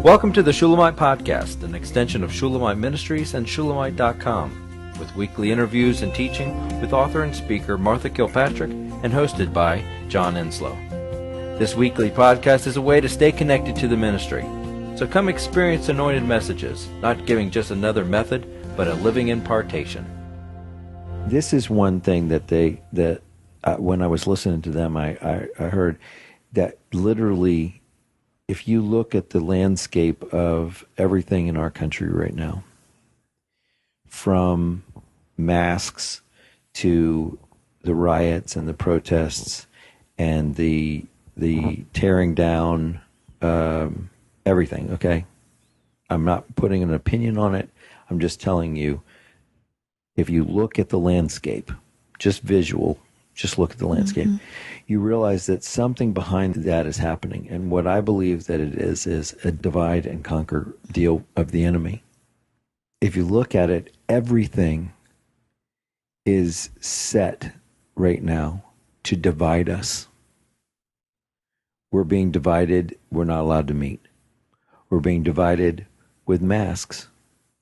Welcome to the Shulamite Podcast, an extension of Shulamite Ministries and Shulamite.com, with weekly interviews and teaching with author and speaker Martha Kilpatrick and hosted by John Enslow. This weekly podcast is a way to stay connected to the ministry. So come experience anointed messages, not giving just another method, but a living impartation. This is one thing that when I was listening to them, I heard that literally, if you look at the landscape of everything in our country right now, from masks to the riots and the protests and the tearing down everything, okay? I'm not putting an opinion on it. I'm just telling you, if you look at the landscape, just visual, just look at the landscape, you realize that something behind that is happening. And what I believe that it is a divide and conquer deal of the enemy. If you look at it, everything is set right now to divide us. We're being divided. We're not allowed to meet. We're being divided with masks.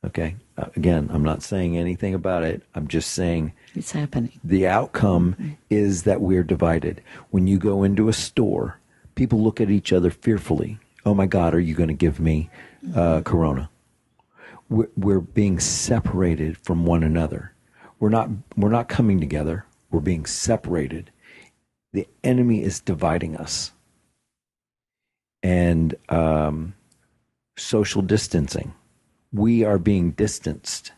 Okay. Again, I'm not saying anything about it. I'm just saying it's happening. The outcome is that we're divided. When you go into a store, people look at each other fearfully. Oh my God, are you going to give me corona? We're being separated from one another. We're not coming together. We're being separated. The enemy is dividing us. And social distancing. We are being distanced.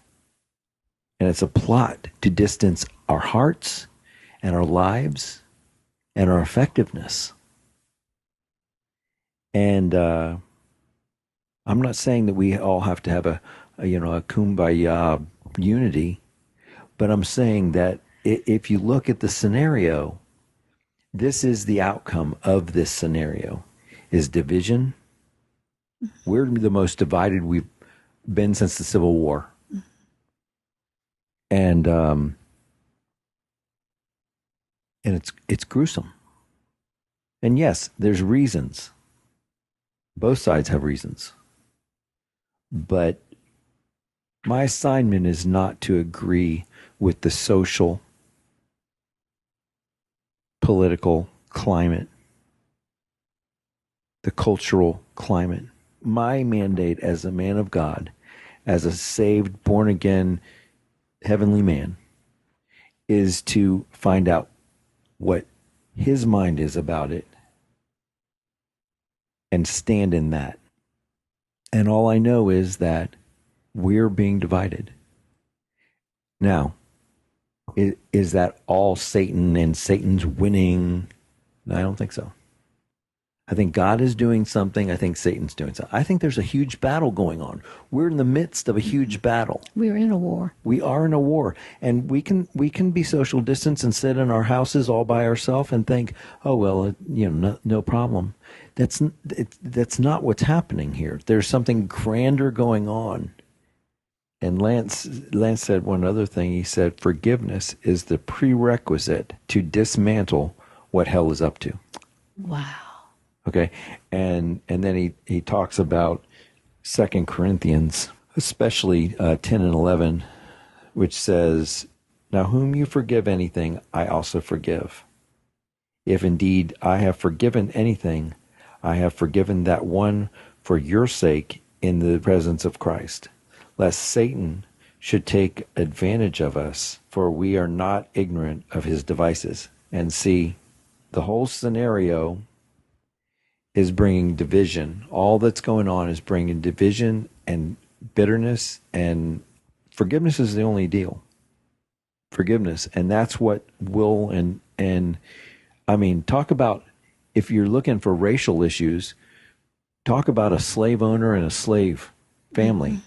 And it's a plot to distance our hearts and our lives and our effectiveness. And I'm not saying that we all have to have a kumbaya unity, but I'm saying that if you look at the scenario, this is the outcome of this scenario, is division. We're the most divided we've been since the Civil War. And it's gruesome. And yes, there's reasons. Both sides have reasons. But my assignment is not to agree with the social, political climate, the cultural climate. My mandate as a man of God, as a saved, born-again, heavenly man, is to find out what his mind is about it and stand in that. And all I know is that we're being divided. Now, is that all Satan and Satan's winning? No, I don't think so. I think God is doing something. I think Satan's doing something. I think there's a huge battle going on. We're in the midst of a huge battle. We're in a war. We are in a war. And we can be social distance and sit in our houses all by ourselves and think, oh, well, no problem. That's not what's happening here. There's something grander going on. And Lance said one other thing. He said, forgiveness is the prerequisite to dismantle what hell is up to. Wow. Okay, and then he talks about 2 Corinthians, especially 10 and 11, which says, now whom you forgive anything, I also forgive. If indeed I have forgiven anything, I have forgiven that one for your sake in the presence of Christ, lest Satan should take advantage of us, for we are not ignorant of his devices. And see, the whole scenario is bringing division. All that's going on is bringing division and bitterness, and forgiveness is the only deal. Forgiveness. And that's what will, and I mean, talk about, if you're looking for racial issues, talk about a slave owner and a slave family.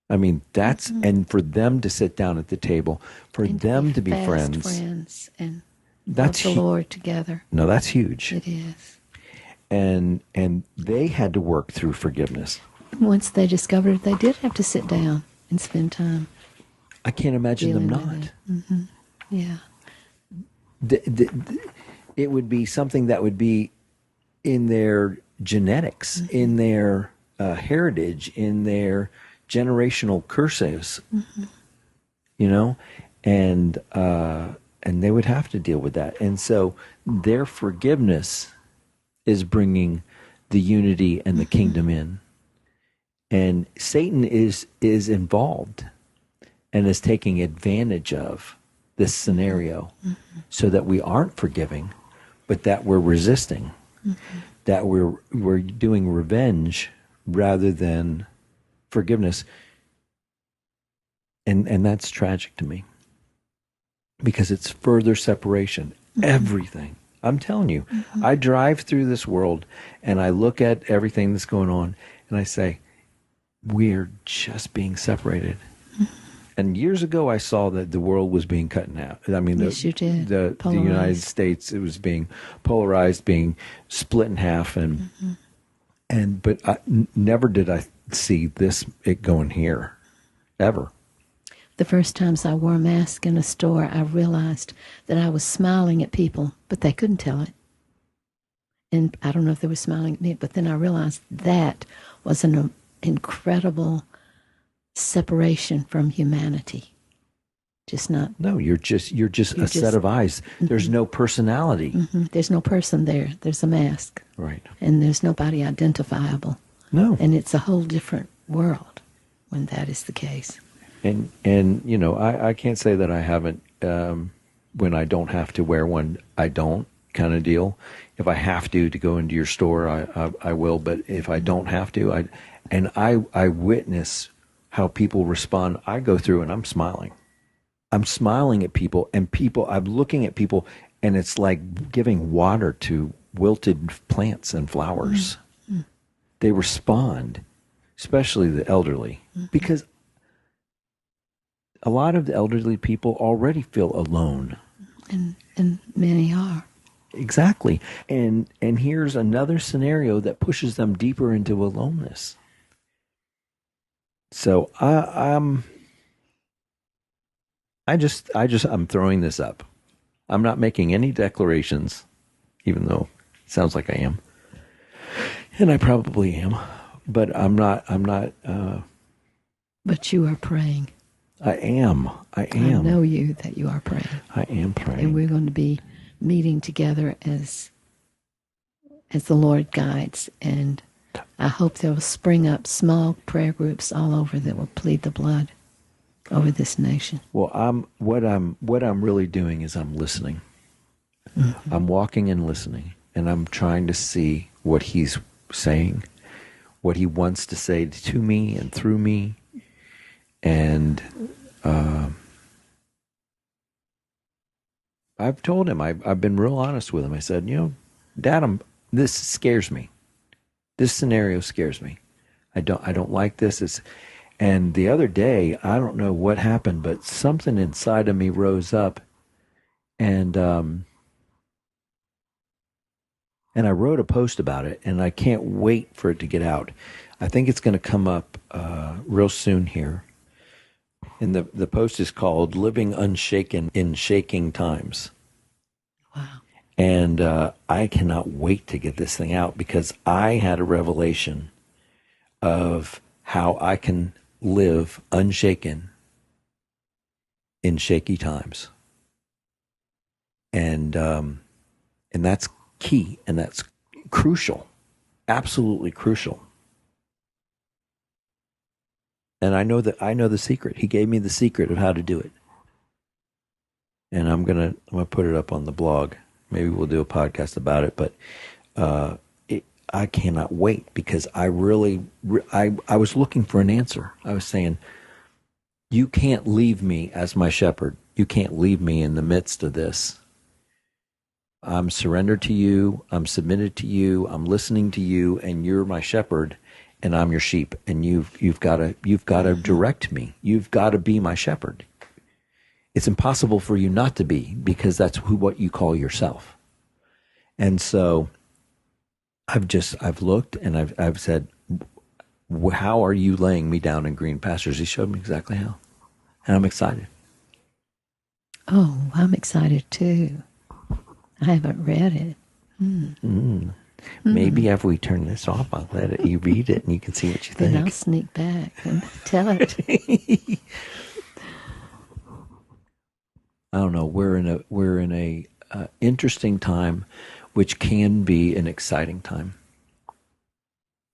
I mean, that's, and for them to sit down at the table, for and them to be friends and that's love the Lord together. No, that's huge. It is. And they had to work through forgiveness. Once they discovered it, they did have to sit down and spend time. I can't imagine them not. Yeah. It would be something that would be in their genetics, in their heritage in their generational curses, you know, and they would have to deal with that. And so their forgiveness is bringing the unity and the kingdom in. And Satan is involved and is taking advantage of this scenario so that we aren't forgiving, but that we're resisting, that we're doing revenge rather than forgiveness. And that's tragic to me because it's further separation. Everything. I'm telling you, I drive through this world and I look at everything that's going on and I say, we're just being separated. And years ago, I saw that the world was being cut in half. I mean, Yes, you did. the United States, it was being polarized, being split in half, but never did I see it going here, ever. The first times I wore a mask in a store, I realized that I was smiling at people, but they couldn't tell it. And I don't know if they were smiling at me, but then I realized that was an incredible separation from humanity. Just not. No, you're just a set of eyes. There's no personality. There's no person there. There's a mask. Right. And there's nobody identifiable. No. And it's a whole different world when that is the case. And you know, I can't say that I haven't, when I don't have to wear one, I don't, kind of deal. If I have to go into your store, I will. But if I don't have to, I witness how people respond. I go through and I'm smiling. I'm smiling at people, and I'm looking at people, and it's like giving water to wilted plants and flowers. They respond, especially the elderly, because a lot of the elderly people already feel alone. And many are. Exactly. And here's another scenario that pushes them deeper into aloneness. So I'm throwing this up. I'm not making any declarations, even though it sounds like I am. And I probably am, but I'm not But you are praying. I am. I know that you are praying. I am praying. And we're going to be meeting together as the Lord guides. And I hope there will spring up small prayer groups all over that will plead the blood over this nation. Well, what I'm really doing is I'm listening. I'm walking and listening, and I'm trying to see what He's saying, what He wants to say to me and through me. And I've told Him, I've been real honest with Him. I said, Dad, this scares me. This scenario scares me. I don't like this. And the other day, I don't know what happened, but something inside of me rose up, and I wrote a post about it, and I can't wait for it to get out. I think it's going to come up real soon here. And the post is called "Living Unshaken in Shaking Times." Wow. And I cannot wait to get this thing out, because I had a revelation of how I can live unshaken in shaky times. And that's key, and that's crucial, absolutely crucial. And I know the secret. He gave me the secret of how to do it. And I'm gonna put it up on the blog. Maybe we'll do a podcast about it. But I cannot wait, because I was looking for an answer. I was saying, you can't leave me as my shepherd. You can't leave me in the midst of this. I'm surrendered to you. I'm submitted to you. I'm listening to you, and you're my shepherd, and I'm your sheep. And you've got to direct me. You've got to be my shepherd. It's impossible for you not to be, because that's what you call yourself. And so I've looked, and I've said, how are you laying me down in green pastures? He showed me exactly how. And I'm excited. Oh, I'm excited too. I haven't read it. Maybe after we turn this off, I'll let you read it and you can see what you think. Then I'll sneak back and tell it. I don't know. We're in a interesting time, which can be an exciting time.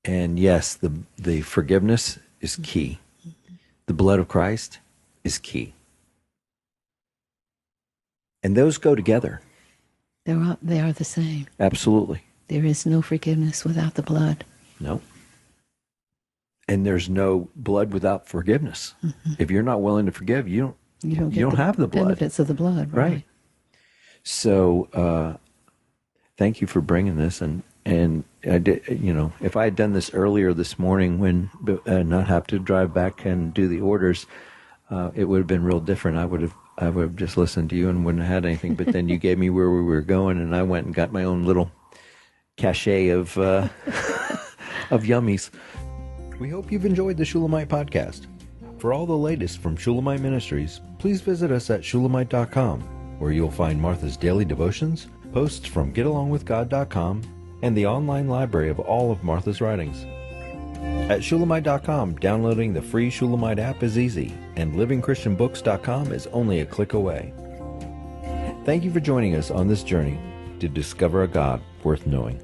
And yes, the forgiveness is key. The blood of Christ is key. And those go together. They are the same. Absolutely. There is no forgiveness without the blood. No. And there's no blood without forgiveness. Mm-hmm. If you're not willing to forgive, you don't have the blood. Benefits of the blood, right? So, thank you for bringing this. And I did, if I had done this earlier this morning, when not have to drive back and do the orders, it would have been real different. I would have just listened to you and wouldn't have had anything. But then you gave me where we were going, and I went and got my own little cachet of of yummies. We hope you've enjoyed the Shulamite Podcast. For all the latest from Shulamite Ministries, please visit us at Shulamite.com, where you'll find Martha's daily devotions, posts from GetAlongWithGod.com, and the online library of all of Martha's writings. At Shulamite.com, downloading the free Shulamite app is easy, and LivingChristianBooks.com is only a click away. Thank you for joining us on this journey to discover a God worth knowing.